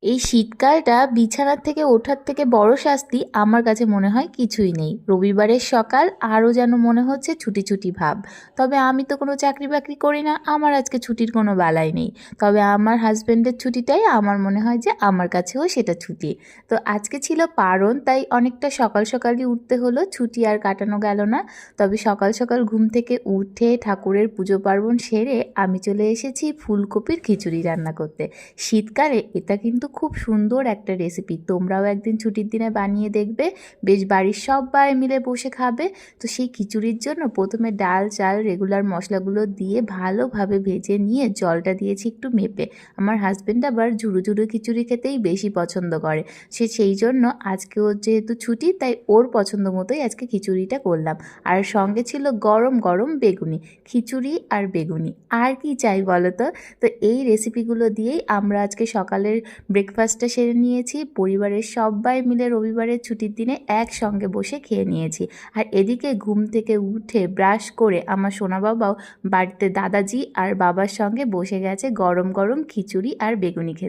এই শীতকালটা বিছানার থেকে ওঠার থেকে বড় শাস্তি আমার কাছে মনে হয় কিছুই নেই। রবিবারের সকাল আরও যেন মনে হচ্ছে ছুটি ছুটি ভাব। তবে আমি তো কোনো চাকরি বাকরি করি না, আমার আজকে ছুটির কোনো বালাই নেই। তবে আমার হাজব্যান্ডের ছুটিটাই আমার মনে হয় যে আমার কাছেও সেটা ছুটি। তো আজকে ছিল পারণ, তাই অনেকটা সকাল সকালই উঠতে হলো, ছুটি আর কাটানো গেল না। তবে সকাল সকাল ঘুম থেকে উঠে ঠাকুরের পুজো পার্বণ সেরে আমি চলে এসেছি ফুলকপির খিচুড়ি রান্না করতে। শীতকালে এটা কিন্তু খুব সুন্দর একটা রেসিপি, তোমরাও একদিন ছুটির দিনে বানিয়ে দেখবে, বেশ বাড়ির সবাই মিলে বসে খাবে। তো সেই খিচুড়ির জন্য প্রথমে ডাল চাল রেগুলার মশলাগুলো দিয়ে ভালোভাবে ভেজে নিয়ে জলটা দিয়েছি একটু মেপে। আমার হাজব্যান্ড আবার ঝুরু ঝুরু খিচুড়ি খেতেই বেশি পছন্দ করে, সেই জন্য আজকে ওর যেহেতু ছুটি, তাই ওর পছন্দ মতোই আজকে খিচুড়িটা করলাম। আর সঙ্গে ছিল গরম গরম বেগুনি। খিচুড়ি আর বেগুনি, আর কি চাই বলো তো। তো এই রেসিপিগুলো দিয়েই আমরা আজকে সকালের ব্রেকফাস্টটা সেরে নিয়েছি। পরিবারের সবাই মিলে রবিবারের ছুটির দিনে একসঙ্গে বসে খেয়ে নিয়েছি। আর এদিকে ঘুম থেকে উঠে ব্রাশ করে আমার সোনা বাবাও বাড়িতে দাদাজি আর বাবার সঙ্গে বসে গেছে গরম গরম খিচুড়ি আর বেগুনি খেতে।